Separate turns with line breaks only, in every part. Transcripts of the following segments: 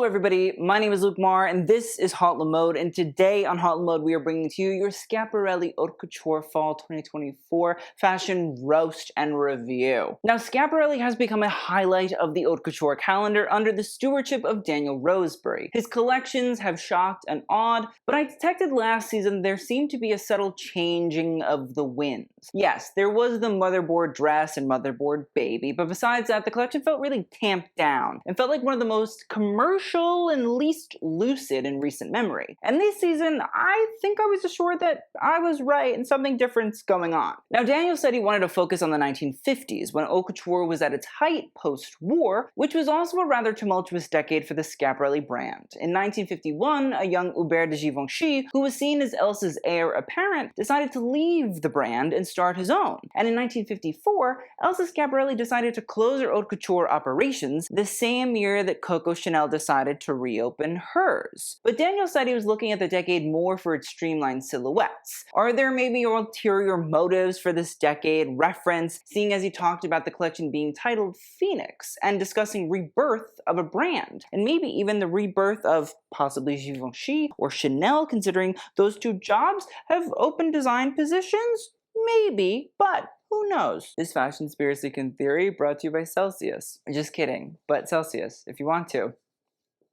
Hello everybody, my name is Luke Marr and this is HauteLeMode, and today on HauteLeMode we are bringing to you your Schiaparelli Haute Couture Fall 2024 fashion roast and review. Now Schiaparelli has become a highlight of the haute couture calendar under the stewardship of Daniel Roseberry. His collections have shocked and awed, but I detected last season there seemed to be a subtle changing of the winds. Yes, there was the motherboard dress and motherboard baby, but besides that the collection felt really tamped down and felt like one of the most commercial and least lucid in recent memory. And this season, I think I was assured that I was right and something different's going on. Now, Daniel said he wanted to focus on the 1950s, when haute couture was at its height post-war, which was also a rather tumultuous decade for the Schiaparelli brand. In 1951, a young Hubert de Givenchy, who was seen as Elsa's heir apparent, decided to leave the brand and start his own. And in 1954, Elsa Schiaparelli decided to close her haute couture operations the same year that Coco Chanel decided to reopen hers. But Daniel said he was looking at the decade more for its streamlined silhouettes. Are there maybe ulterior motives for this decade reference, seeing as he talked about the collection being titled Phoenix and discussing rebirth of a brand, and maybe even the rebirth of possibly Givenchy or Chanel, considering those two jobs have open design positions? Maybe, but who knows? This fashion conspiracy theory brought to you by Celsius. Just kidding, but Celsius, if you want to.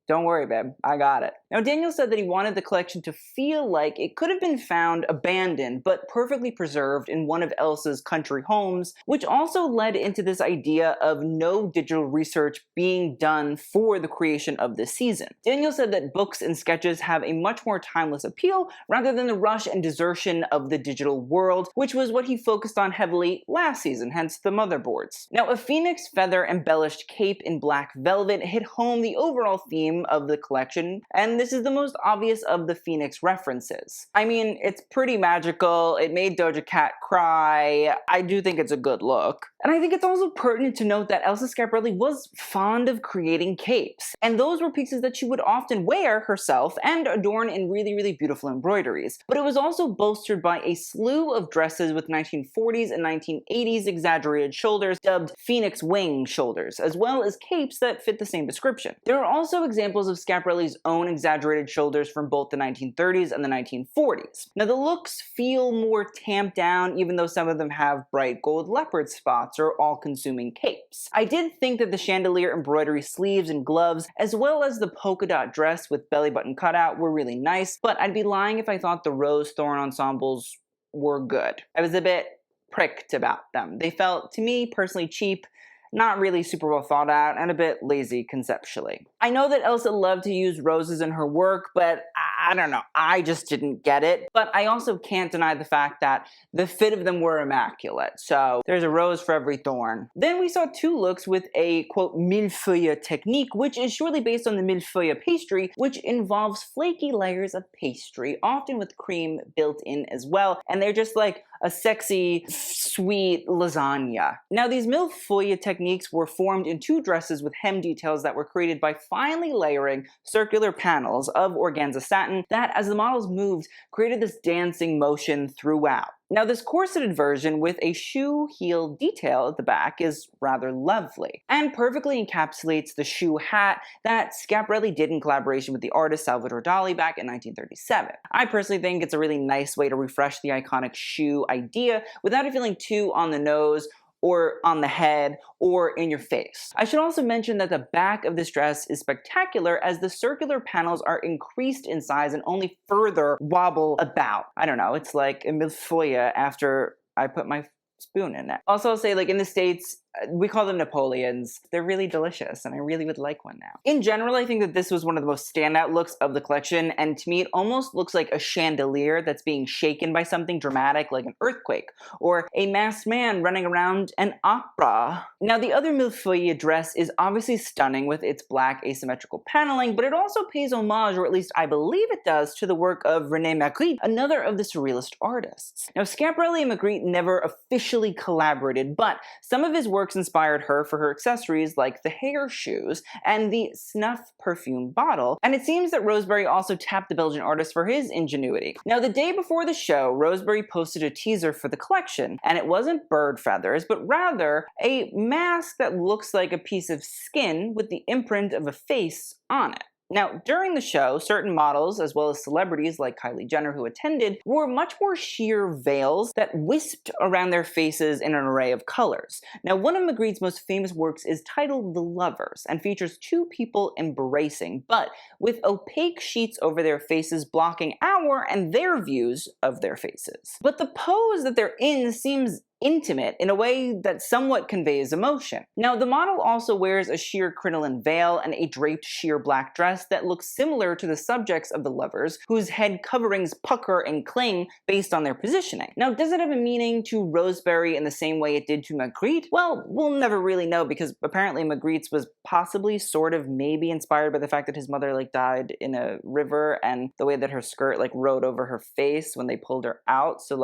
Don't worry, babe. I got it. Now, Daniel said that he wanted the collection to feel like it could have been found abandoned, but perfectly preserved in one of Elsa's country homes, which also led into this idea of no digital research being done for the creation of this season. Daniel said that books and sketches have a much more timeless appeal rather than the rush and desertion of the digital world, which was what he focused on heavily last season, hence the motherboards. Now, a phoenix feather embellished cape in black velvet hit home the overall theme of the collection, and this is the most obvious of the Phoenix references. I mean, it's pretty magical, it made Doja Cat cry, I do think it's a good look. And I think it's also pertinent to note that Elsa Schiaparelli was fond of creating capes, and those were pieces that she would often wear herself and adorn in really, really beautiful embroideries. But it was also bolstered by a slew of dresses with 1940s and 1980s exaggerated shoulders, dubbed Phoenix wing shoulders, as well as capes that fit the same description. There are also examples of Schiaparelli's own exaggerated shoulders from both the 1930s and the 1940s. Now, the looks feel more tamped down, even though some of them have bright gold leopard spots or all-consuming capes. I did think that the chandelier embroidery sleeves and gloves, as well as the polka dot dress with belly button cutout, were really nice, but I'd be lying if I thought the rose thorn ensembles were good. I was a bit pricked about them. They felt, to me, personally cheap, not really super well thought out, and a bit lazy conceptually. I know that Elsa loved to use roses in her work, but I don't know, I just didn't get it. But I also can't deny the fact that the fit of them were immaculate, so there's a rose for every thorn. Then we saw two looks with a, quote, millefeuille technique, which is surely based on the millefeuille pastry, which involves flaky layers of pastry, often with cream built in as well, and they're just like a sexy, sweet lasagna. Now, these millefeuille techniques were formed in two dresses with hem details that were created by finely layering circular panels of organza satin that, as the models moved, created this dancing motion throughout. Now, this corseted version with a shoe heel detail at the back is rather lovely, and perfectly encapsulates the shoe hat that Schiaparelli did in collaboration with the artist Salvador Dali back in 1937. I personally think it's a really nice way to refresh the iconic shoe idea without it feeling too on the nose, or on the head, or in your face. I should also mention that the back of this dress is spectacular as the circular panels are increased in size and only further wobble about. I don't know, it's like a millefeuille after I put my spoon in it. Also, I'll say, like, in the States, we call them Napoleons. They're really delicious, and I really would like one now. In general, I think that this was one of the most standout looks of the collection, and to me, it almost looks like a chandelier that's being shaken by something dramatic like an earthquake, or a masked man running around an opera. Now, the other millefeuille dress is obviously stunning with its black asymmetrical paneling, but it also pays homage, or at least I believe it does, to the work of Rene Magritte, another of the surrealist artists. Now, Schiaparelli and Magritte never officially collaborated, but some of his works inspired her for her accessories like the hair shoes and the snuff perfume bottle, and it seems that Roseberry also tapped the Belgian artist for his ingenuity. Now, the day before the show, Roseberry posted a teaser for the collection, and it wasn't bird feathers, but rather a mask that looks like a piece of skin with the imprint of a face on it. Now, during the show, certain models, as well as celebrities like Kylie Jenner who attended, wore much more sheer veils that wisped around their faces in an array of colors. Now, one of Magritte's most famous works is titled The Lovers and features two people embracing, but with opaque sheets over their faces blocking our and their views of their faces. But the pose that they're in seems intimate in a way that somewhat conveys emotion. Now, the model also wears a sheer crinoline veil and a draped sheer black dress that looks similar to the subjects of The Lovers, whose head coverings pucker and cling based on their positioning. Now, does it have a meaning to Roseberry in the same way it did to Magritte? Well, we'll never really know, because apparently Magritte's was possibly sort of maybe inspired by the fact that his mother died in a river, and the way that her skirt rode over her face when they pulled her out. So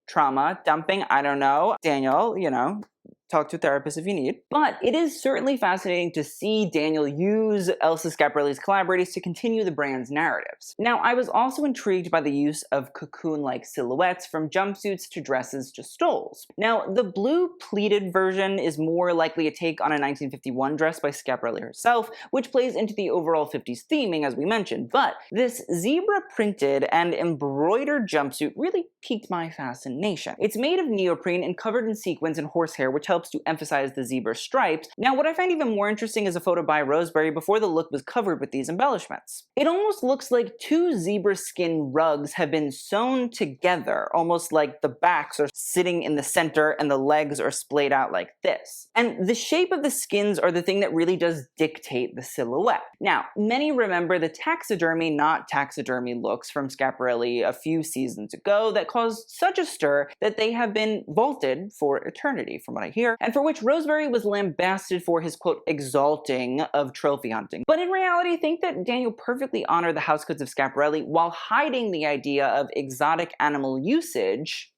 trauma, dumping, I don't know. Daniel, talk to a therapist if you need. But it is certainly fascinating to see Daniel use Elsa Schiaparelli's collaborators to continue the brand's narratives. Now, I was also intrigued by the use of cocoon-like silhouettes, from jumpsuits to dresses to stoles. Now, the blue pleated version is more likely a take on a 1951 dress by Schiaparelli herself, which plays into the overall 50s theming, as we mentioned, but this zebra-printed and embroidered jumpsuit really piqued my fascination. It's made of neoprene and covered in sequins and horsehair, which helps to emphasize the zebra stripes. Now, what I find even more interesting is a photo by Roseberry before the look was covered with these embellishments. It almost looks like two zebra skin rugs have been sewn together, almost like the backs are sitting in the center and the legs are splayed out like this. And the shape of the skins are the thing that really does dictate the silhouette. Now, many remember the taxidermy, not taxidermy looks from Schiaparelli a few seasons ago that caused such a stir that they have been vaulted for eternity, from what I hear, and for which Roseberry was lambasted for his, quote, exalting of trophy hunting. But in reality, I think that Daniel perfectly honored the housecoats of Schiaparelli while hiding the idea of exotic animal usage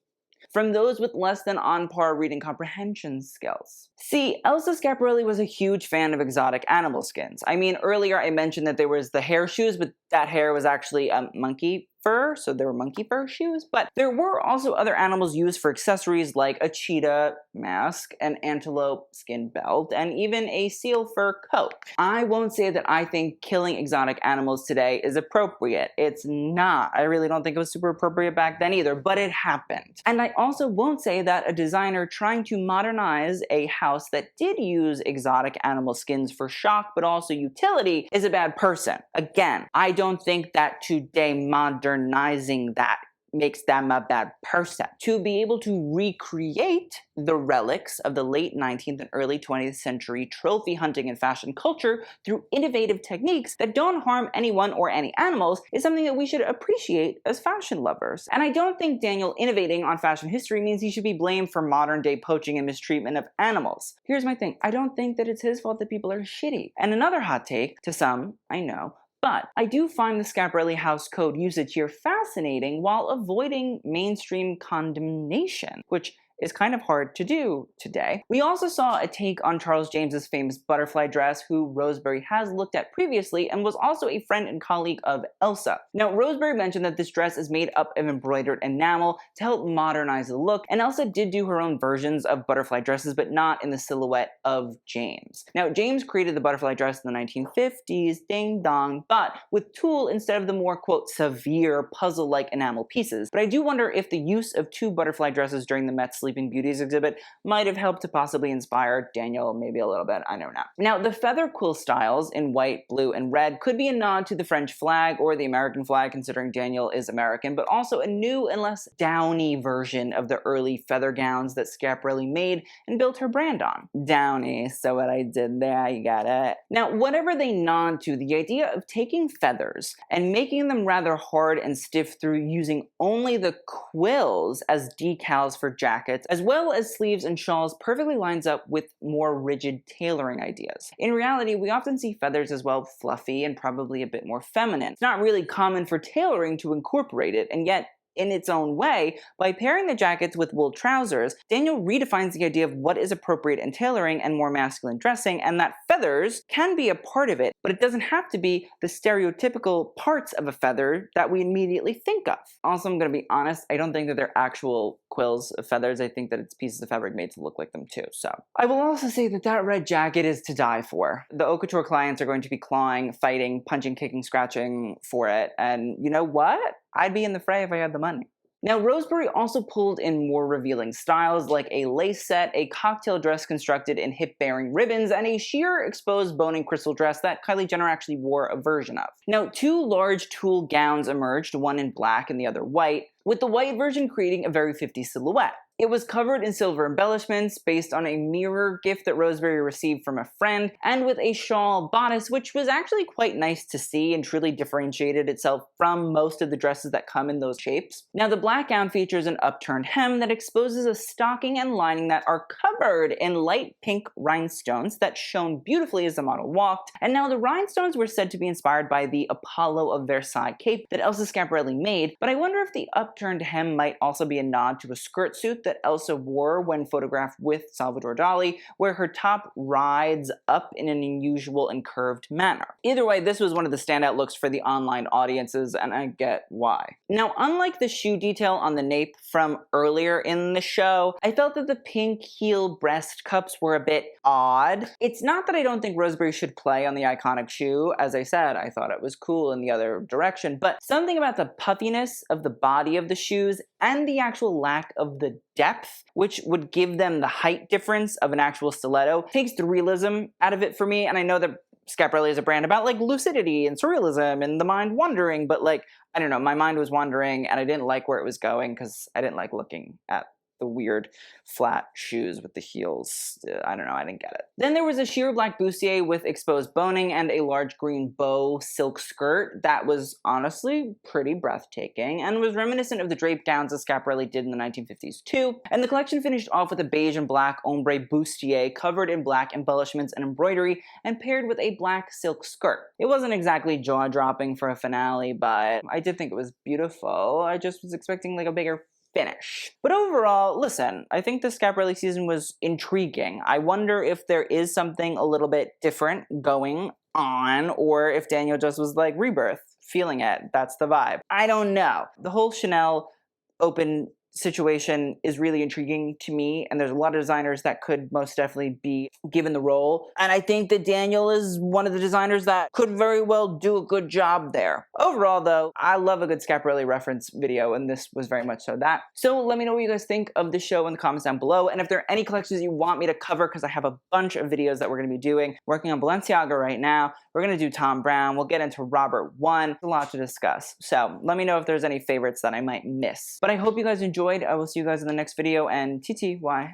from those with less than on-par reading comprehension skills. See, Elsa Schiaparelli was a huge fan of exotic animal skins. I mean, earlier I mentioned that there was the hair shoes, but that hair was actually monkey fur, so there were monkey fur shoes, but there were also other animals used for accessories like a cheetah mask, an antelope skin belt, and even a seal fur coat. I won't say that I think killing exotic animals today is appropriate. It's not. I really don't think it was super appropriate back then either, but it happened. And I also won't say that a designer trying to modernize a house that did use exotic animal skins for shock but also utility is a bad person. Again, I don't think that today modernizing that makes them a bad person. To be able to recreate the relics of the late 19th and early 20th century trophy hunting and fashion culture through innovative techniques that don't harm anyone or any animals is something that we should appreciate as fashion lovers. And I don't think Daniel innovating on fashion history means he should be blamed for modern day poaching and mistreatment of animals. Here's my thing. I don't think that it's his fault that people are shitty. And another hot take, to some, I know, but I do find the Schiaparelli house code usage here fascinating while avoiding mainstream condemnation, which is kind of hard to do today. We also saw a take on Charles James's famous butterfly dress, who Roseberry has looked at previously and was also a friend and colleague of Elsa. Now, Roseberry mentioned that this dress is made up of embroidered enamel to help modernize the look, and Elsa did do her own versions of butterfly dresses, but not in the silhouette of James. Now, James created the butterfly dress in the 1950s, ding dong, but with tulle instead of the more, quote, severe puzzle-like enamel pieces. But I do wonder if the use of two butterfly dresses during the Met Sleeping Beauties exhibit might have helped to possibly inspire Daniel maybe a little bit, I don't know. Now, the feather quill styles in white, blue, and red could be a nod to the French flag or the American flag, considering Daniel is American, but also a new and less downy version of the early feather gowns that Schiaparelli made and built her brand on. Downy, so what I did there, you got it. Now, whatever they nod to, the idea of taking feathers and making them rather hard and stiff through using only the quills as decals for jackets, as well as sleeves and shawls, perfectly lines up with more rigid tailoring ideas. In reality, we often see feathers as well fluffy and probably a bit more feminine. It's not really common for tailoring to incorporate it, and yet in its own way, by pairing the jackets with wool trousers, Daniel redefines the idea of what is appropriate in tailoring and more masculine dressing, and that feathers can be a part of it, but it doesn't have to be the stereotypical parts of a feather that we immediately think of. Also, I'm gonna be honest, I don't think that they're actual quills of feathers. I think that it's pieces of fabric made to look like them too. So I will also say that that red jacket is to die for. The haute couture clients are going to be clawing, fighting, punching, kicking, scratching for it, and you know what? I'd be in the fray if I had the money. Now, Roseberry also pulled in more revealing styles like a lace set, a cocktail dress constructed in hip-bearing ribbons, and a sheer exposed boning crystal dress that Kylie Jenner actually wore a version of. Now, two large tulle gowns emerged, one in black and the other white, with the white version creating a very 50s silhouette. It was covered in silver embellishments based on a mirror gift that Roseberry received from a friend, and with a shawl bodice, which was actually quite nice to see and truly differentiated itself from most of the dresses that come in those shapes. Now, the black gown features an upturned hem that exposes a stocking and lining that are covered in light pink rhinestones that shone beautifully as the model walked, and now the rhinestones were said to be inspired by the Apollo of Versailles cape that Elsa Schiaparelli made, but I wonder if the upturned hem might also be a nod to a skirt suit that Elsa wore when photographed with Salvador Dali, where her top rides up in an unusual and curved manner. Either way, this was one of the standout looks for the online audiences, and I get why. Now, unlike the shoe detail on the nape from earlier in the show, I felt that the pink heel breast cups were a bit odd. It's not that I don't think Roseberry should play on the iconic shoe. As I said, I thought it was cool in the other direction, but something about the puffiness of the body of the shoes and the actual lack of the depth, which would give them the height difference of an actual stiletto, takes the realism out of it for me. And I know that Schiaparelli is a brand about like lucidity and surrealism and the mind wandering, but like, I don't know, my mind was wandering and I didn't like where it was going because I didn't like looking at the weird flat shoes with the heels. I don't know, I didn't get it. Then there was a sheer black bustier with exposed boning and a large green bow silk skirt that was honestly pretty breathtaking and was reminiscent of the draped gowns that Schiaparelli did in the 1950s too. And the collection finished off with a beige and black ombre bustier covered in black embellishments and embroidery and paired with a black silk skirt. It wasn't exactly jaw-dropping for a finale, but I did think it was beautiful. I just was expecting like a bigger finish. But overall, listen, I think the Schiaparelli season was intriguing. I wonder if there is something a little bit different going on, or if Daniel just was like, rebirth, feeling it, that's the vibe. I don't know. The whole Chanel open situation is really intriguing to me, and there's a lot of designers that could most definitely be given the role, and I think that Daniel is one of the designers that could very well do a good job there. Overall though, I love a good Schiaparelli reference video, and this was very much so that. So let me know what you guys think of the show in the comments down below, and if there are any collections you want me to cover, because I have a bunch of videos that we're going to be doing. Working on Balenciaga right now, we're going to do Tom Brown, we'll get into Robert I, a lot to discuss. So let me know if there's any favorites that I might miss. But I hope you guys enjoyed. I will see you guys in the next video, and TTYL.